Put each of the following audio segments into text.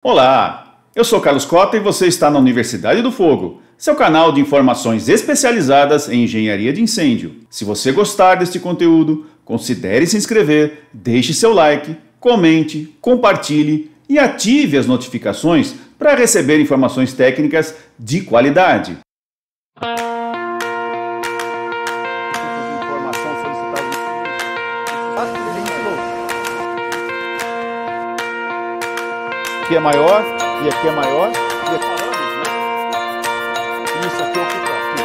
Olá, eu sou Carlos Cota e você está na Universidade do Fogo, seu canal de informações especializadas em engenharia de incêndio. Se você gostar deste conteúdo, considere se inscrever, deixe seu like, comente, compartilhe e ative as notificações para receber informações técnicas de qualidade. Aqui é maior, e aqui é maior, e aqui isso aqui é o que está aqui.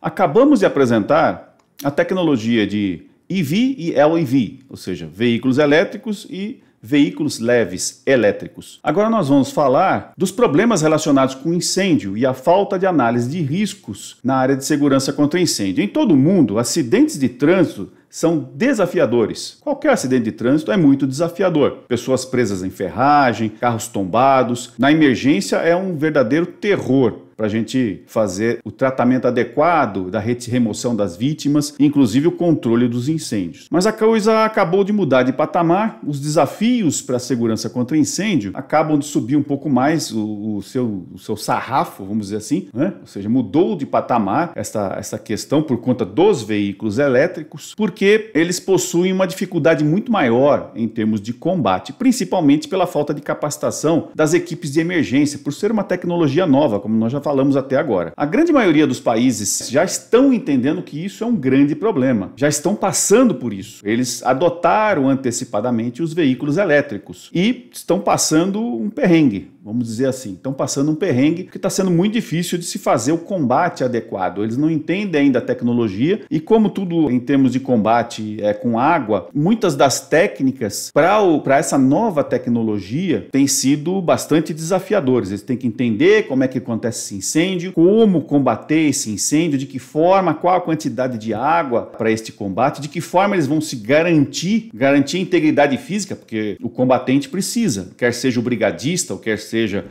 Acabamos de apresentar a tecnologia de EV e LEV, ou seja, veículos elétricos e veículos leves elétricos. Agora nós vamos falar dos problemas relacionados com incêndio e a falta de análise de riscos na área de segurança contra incêndio. Em todo o mundo, acidentes de trânsito são desafiadores. Qualquer acidente de trânsito é muito desafiador. Pessoas presas em ferragem, carros tombados. Na emergência é um verdadeiro terror para a gente fazer o tratamento adequado da remoção das vítimas, inclusive o controle dos incêndios. Mas a coisa acabou de mudar de patamar, os desafios para a segurança contra incêndio acabam de subir um pouco mais o seu sarrafo, vamos dizer assim, né? Ou seja, mudou de patamar essa questão por conta dos veículos elétricos, porque eles possuem uma dificuldade muito maior em termos de combate, principalmente pela falta de capacitação das equipes de emergência, por ser uma tecnologia nova, como nós já falamos até agora. A grande maioria dos países já estão entendendo que isso é um grande problema, já estão passando por isso. Eles adotaram antecipadamente os veículos elétricos e estão passando um perrengue, vamos dizer assim. Estão passando um perrengue porque está sendo muito difícil de se fazer o combate adequado. Eles não entendem ainda a tecnologia e, como tudo em termos de combate é com água, muitas das técnicas para essa nova tecnologia têm sido bastante desafiadoras. Eles têm que entender como é que acontece esse incêndio, como combater esse incêndio, de que forma, qual a quantidade de água para este combate, de que forma eles vão se garantir a integridade física, porque o combatente precisa, quer seja o brigadista ou quer seja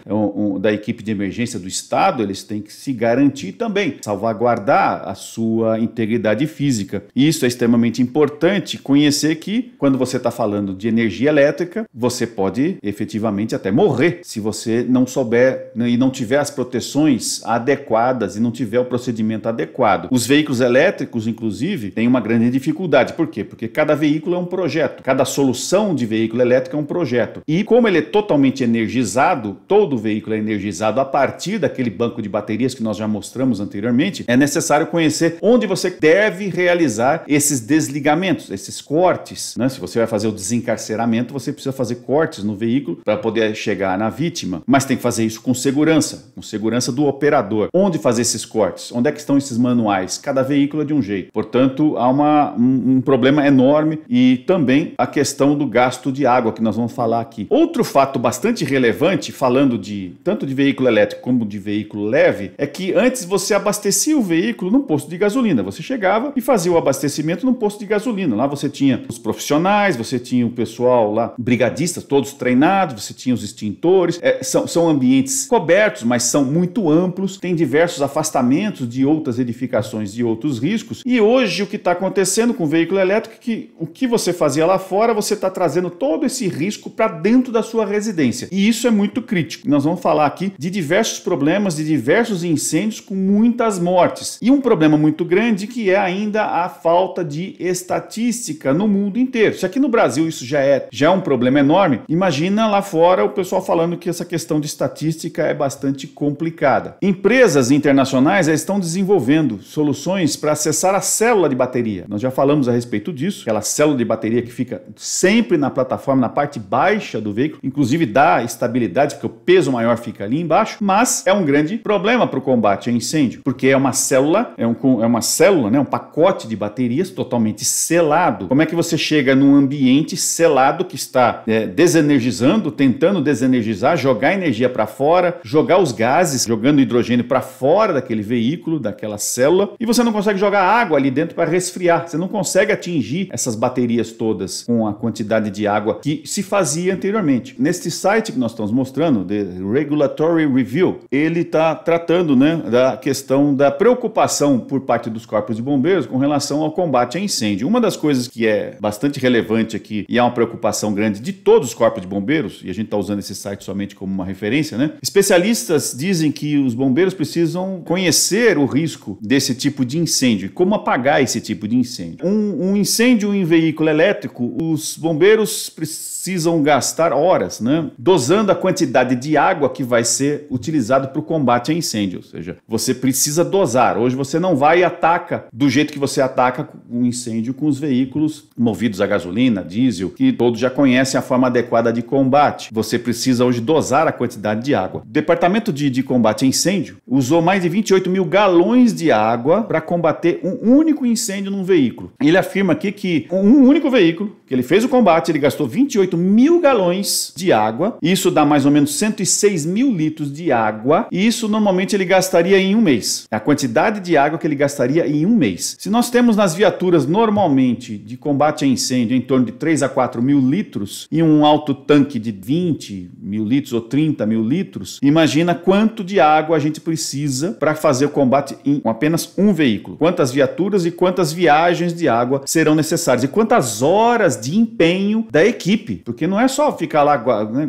da equipe de emergência do Estado, eles têm que se garantir também, salvaguardar a sua integridade física. E isso é extremamente importante, conhecer que quando você está falando de energia elétrica, você pode efetivamente até morrer se você não souber, né, e não tiver as proteções adequadas e não tiver o procedimento adequado. Os veículos elétricos, inclusive, têm uma grande dificuldade. Por quê? Porque cada veículo é um projeto, cada solução de veículo elétrico é um projeto. E como ele é totalmente energizado, todo veículo é energizado a partir daquele banco de baterias que nós já mostramos anteriormente, é necessário conhecer onde você deve realizar esses desligamentos, esses cortes, né? Se você vai fazer o desencarceramento, você precisa fazer cortes no veículo para poder chegar na vítima, mas tem que fazer isso com segurança do operador. Onde fazer esses cortes? Onde é que estão esses manuais? Cada veículo é de um jeito. Portanto, há um problema enorme e também a questão do gasto de água que nós vamos falar aqui. Outro fato bastante relevante, falando tanto de veículo elétrico como de veículo leve, é que antes você abastecia o veículo num posto de gasolina. Você chegava e fazia o abastecimento num posto de gasolina. Lá você tinha os profissionais, você tinha o pessoal lá, brigadistas, todos treinados, você tinha os extintores. São ambientes cobertos, mas são muito amplos, tem diversos afastamentos de outras edificações e outros riscos. E hoje o que está acontecendo com o veículo elétrico é que o que você fazia lá fora, você está trazendo todo esse risco para dentro da sua residência. E isso é muito crítico. Nós vamos falar aqui de diversos problemas, de diversos incêndios com muitas mortes. E um problema muito grande que é ainda a falta de estatística no mundo inteiro. Se aqui no Brasil isso já é um problema enorme, imagina lá fora o pessoal falando que essa questão de estatística é bastante complicada. Empresas internacionais estão desenvolvendo soluções para acessar a célula de bateria. Nós já falamos a respeito disso, aquela célula de bateria que fica sempre na plataforma, na parte baixa do veículo, inclusive dá estabilidade porque o peso maior fica ali embaixo, mas é um grande problema para o combate a incêndio, porque é uma célula, né, um pacote de baterias totalmente selado. Como é que você chega num ambiente selado que está desenergizando, tentando desenergizar, jogar energia para fora, jogar os gases, jogando hidrogênio para fora daquele veículo, daquela célula, e você não consegue jogar água ali dentro para resfriar. Você não consegue atingir essas baterias todas com a quantidade de água que se fazia anteriormente. Neste site que nós estamos mostrando, The Regulatory Review, ele está tratando, né, da questão da preocupação por parte dos corpos de bombeiros com relação ao combate a incêndio. Uma das coisas que é bastante relevante aqui e é uma preocupação grande de todos os corpos de bombeiros, e a gente está usando esse site somente como uma referência, né? Especialistas dizem que os bombeiros precisam conhecer o risco desse tipo de incêndio e como apagar esse tipo de incêndio. Um incêndio em veículo elétrico, os bombeiros precisam gastar horas, né, dosando a quantidade de água que vai ser utilizado para o combate a incêndio. Ou seja, você precisa dosar. Hoje você não vai e ataca do jeito que você ataca um incêndio com os veículos movidos a gasolina, diesel, que todos já conhecem a forma adequada de combate. Você precisa hoje dosar a quantidade de água. O Departamento de Combate a Incêndio usou mais de 28 mil galões de água para combater um único incêndio num veículo. Ele afirma aqui que um único veículo, que ele fez o combate, ele gastou 28 mil galões de água, isso dá mais ou menos 106 mil litros de água, e isso normalmente ele gastaria em um mês. É a quantidade de água que ele gastaria em um mês. Se nós temos nas viaturas normalmente de combate a incêndio em torno de 3 a 4 mil litros e um alto tanque de 20 mil litros ou 30 mil litros, imagina quanto de água a gente precisa para fazer o combate com apenas um veículo. Quantas viaturas e quantas viagens de água serão necessárias e quantas horas de empenho da equipe, porque não é só ficar lá, né,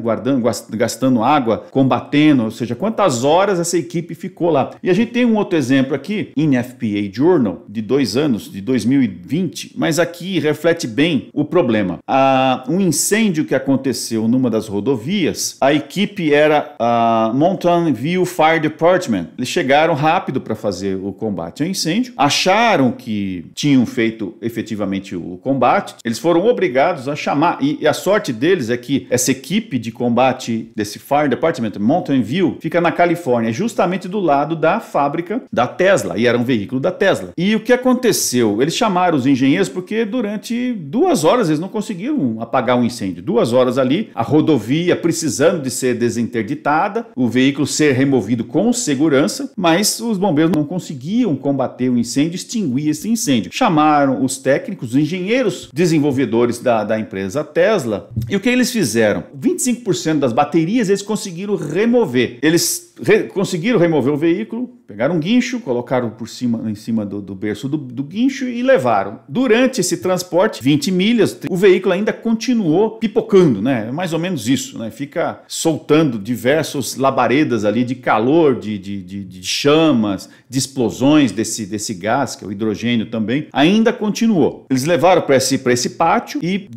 gastando água, combatendo, ou seja, quantas horas essa equipe ficou lá. E a gente tem um outro exemplo aqui, NFPA Journal, de 2 anos, de 2020, mas aqui reflete bem o problema. Um incêndio que aconteceu numa das rodovias, a equipe era a Mountain View Fire Department. Eles chegaram rápido para fazer o combate ao incêndio, acharam que tinham feito efetivamente o combate, eles foram obrigados a chamar, e a sorte deles é que essa equipe de combate desse Fire Department, Mountain View, fica na Califórnia, justamente do lado da fábrica da Tesla, e era um veículo da Tesla. E o que aconteceu? Eles chamaram os engenheiros porque durante 2 horas eles não conseguiram apagar um incêndio. 2 horas ali, a rodovia precisando de ser desinterditada, o veículo ser removido com segurança, mas os bombeiros não conseguiam combater o incêndio, extinguir esse incêndio. Chamaram os técnicos, os engenheiros desenvolvedores da empresa Tesla, e o que eles fizeram? 25% das baterias eles conseguiram remover. Eles conseguiram remover o veículo, pegaram um guincho, colocaram em cima do berço do guincho e levaram. Durante esse transporte, 20 milhas, o veículo ainda continuou pipocando, né? É mais ou menos isso, né? Fica soltando diversas labaredas ali de calor, de chamas, de explosões desse gás, que é o hidrogênio também, ainda continuou. Eles levaram para esse pátio e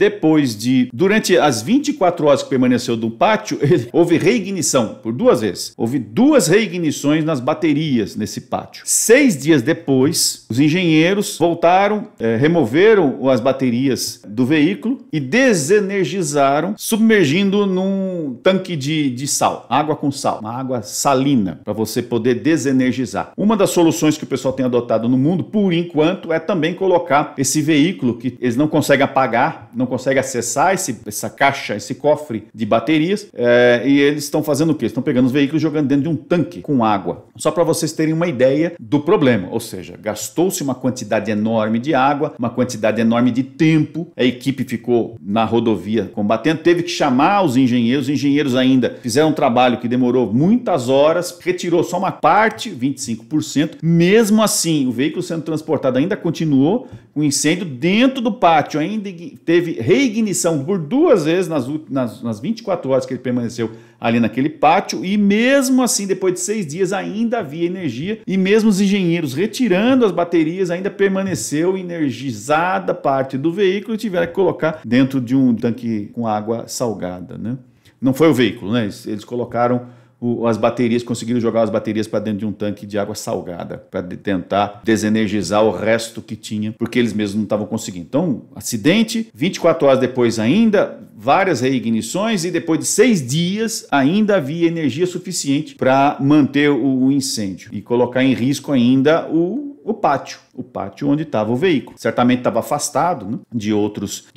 durante as 24 horas que permaneceu do pátio, houve reignição por 2 vezes. Houve 2 reignições nas baterias nesse pátio. 6 dias depois, os engenheiros voltaram, removeram as baterias do veículo e desenergizaram, submergindo num tanque de sal, água com sal, uma água salina, para você poder desenergizar. Uma das soluções que o pessoal tem adotado no mundo, por enquanto, é também colocar esse veículo que eles não conseguem apagar, não conseguem acessar essa caixa, esse cofre de baterias, e eles estão fazendo o quê? Estão pegando os veículos e jogando dentro de um tanque com água. Só para vocês terem uma ideia do problema, ou seja, gastou-se uma quantidade enorme de água, uma quantidade enorme de tempo, a equipe ficou na rodovia combatendo, teve que chamar os engenheiros ainda fizeram um trabalho que demorou muitas horas, retirou só uma parte, 25%, mesmo assim o veículo sendo transportado ainda continuou, o incêndio dentro do pátio ainda teve reignição por 2 vezes nas 24 horas que ele permaneceu ali naquele pátio, e mesmo assim, depois de 6 dias, ainda havia energia, e mesmo os engenheiros retirando as baterias, ainda permaneceu energizada parte do veículo e tiveram que colocar dentro de um tanque com água salgada, né? Não foi o veículo, né? Eles colocaram as baterias, conseguiram jogar as baterias para dentro de um tanque de água salgada, para tentar desenergizar o resto que tinha, porque eles mesmos não estavam conseguindo. Então, acidente, 24 horas depois ainda, várias reignições, e depois de 6 dias ainda havia energia suficiente para manter o incêndio e colocar em risco ainda o pátio onde estava o veículo. Certamente estava afastado, né, de outros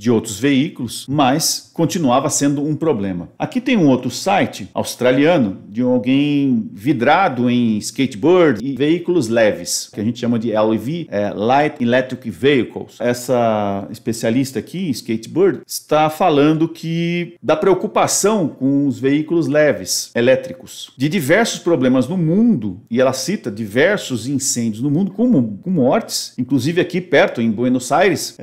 veículos, mas continuava sendo um problema. Aqui tem um outro site australiano de alguém vidrado em skateboard e veículos leves, que a gente chama de LEV, Light Electric Vehicles. Essa especialista aqui em skateboard está falando que da preocupação com os veículos leves elétricos, de diversos problemas no mundo, e ela cita diversos incêndios no mundo com mortes, inclusive aqui perto, em Buenos Aires,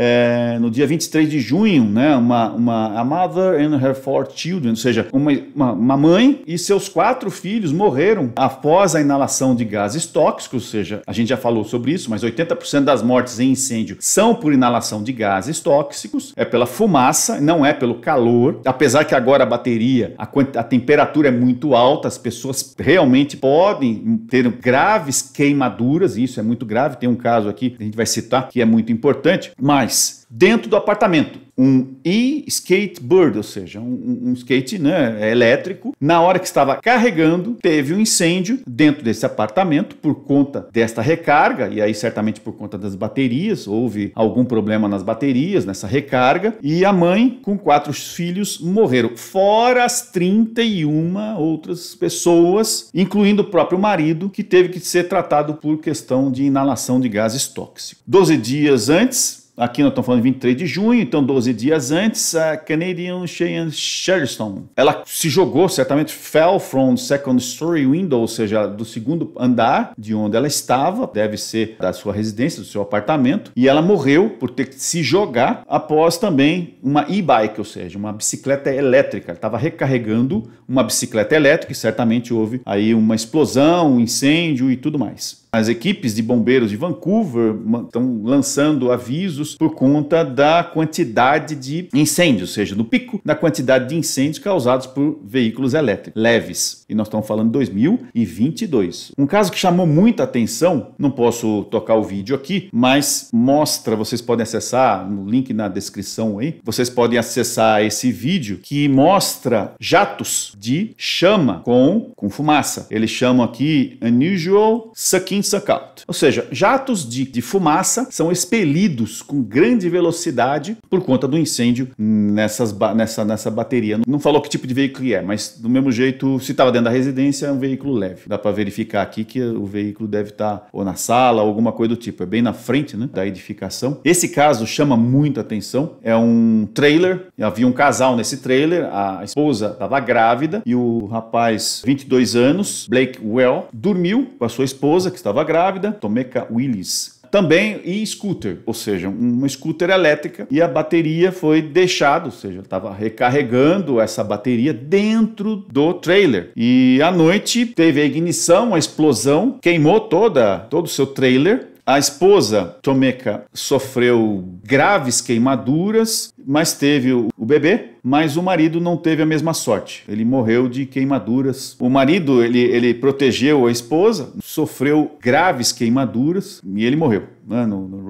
no dia 23 de junho, né, a mother and her 4 children, ou seja, uma mãe e seus 4 filhos morreram após a inalação de gases tóxicos, ou seja, a gente já falou sobre isso, mas 80% das mortes em incêndio são por inalação de gases tóxicos, é pela fumaça, não é pelo calor, apesar que agora a bateria, a temperatura é muito alta, as pessoas realmente podem ter graves queimaduras, e isso é muito grave. Tem um caso aqui que a gente vai citar que é muito importante, mas dentro do apartamento, um e-skateboard, ou seja, um skate, né, elétrico, na hora que estava carregando, teve um incêndio dentro desse apartamento por conta desta recarga, e aí certamente por conta das baterias, houve algum problema nas baterias, nessa recarga, e a mãe com 4 filhos morreram, fora as 31 outras pessoas, incluindo o próprio marido, que teve que ser tratado por questão de inalação de gases tóxicos. 12 dias antes, aqui nós estamos falando de 23 de junho, então 12 dias antes, a Canadian Cheyenne Sherston, ela se jogou, certamente fell from second story window, ou seja, do segundo andar de onde ela estava, deve ser da sua residência, do seu apartamento, e ela morreu por ter que se jogar após também uma e-bike, ou seja, uma bicicleta elétrica. Ela estava recarregando uma bicicleta elétrica e certamente houve aí uma explosão, um incêndio e tudo mais. As equipes de bombeiros de Vancouver estão lançando avisos por conta da quantidade de incêndios, ou seja, do pico da quantidade de incêndios causados por veículos elétricos leves. E nós estamos falando de 2022. Um caso que chamou muita atenção, não posso tocar o vídeo aqui, mas mostra, vocês podem acessar no link na descrição aí, vocês podem acessar esse vídeo que mostra jatos de chama com fumaça. Eles chamam aqui Unusual Sucking Suck-out. Ou seja, jatos de fumaça são expelidos com grande velocidade por conta do incêndio nessa bateria. Não falou que tipo de veículo é, mas do mesmo jeito, se estava dentro da residência, é um veículo leve. Dá para verificar aqui que o veículo deve estar ou na sala ou alguma coisa do tipo. É bem na frente, né, da edificação. Esse caso chama muita atenção. É um trailer. Havia um casal nesse trailer. A esposa estava grávida e o rapaz, 22 anos, Blake Well, dormiu com a sua esposa, que estava grávida, Tomeka Willis. Também e-scooter, ou seja, uma scooter elétrica, e a bateria foi deixada, ou seja, estava recarregando essa bateria dentro do trailer. E à noite teve a ignição, a explosão, queimou todo o seu trailer. A esposa, Tomeka, sofreu graves queimaduras, mas teve o bebê, mas o marido não teve a mesma sorte. Ele morreu de queimaduras. O marido, ele protegeu a esposa, sofreu graves queimaduras e ele morreu, né, no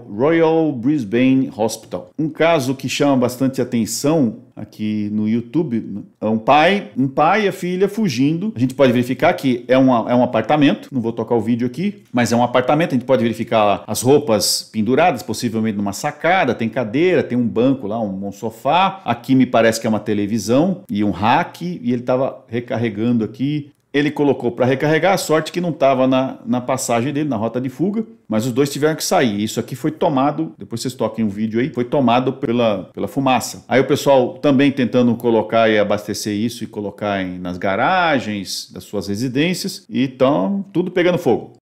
Royal Brisbane Hospital. Um caso que chama bastante atenção aqui no YouTube, é um pai e a filha fugindo. A gente pode verificar que é um apartamento, não vou tocar o vídeo aqui, mas é um apartamento, a gente pode verificar as roupas penduradas, possivelmente numa sacada, tem cadeira, tem um banco lá, um sofá. Aqui me parece que é uma televisão e um rack, e ele estava recarregando aqui. Ele colocou para recarregar, a sorte que não estava na passagem dele, na rota de fuga, mas os dois tiveram que sair. Isso aqui foi tomado, depois vocês toquem um vídeo aí, foi tomado pela fumaça. Aí o pessoal também tentando colocar e abastecer isso e colocar nas garagens das suas residências, e então tudo pegando fogo.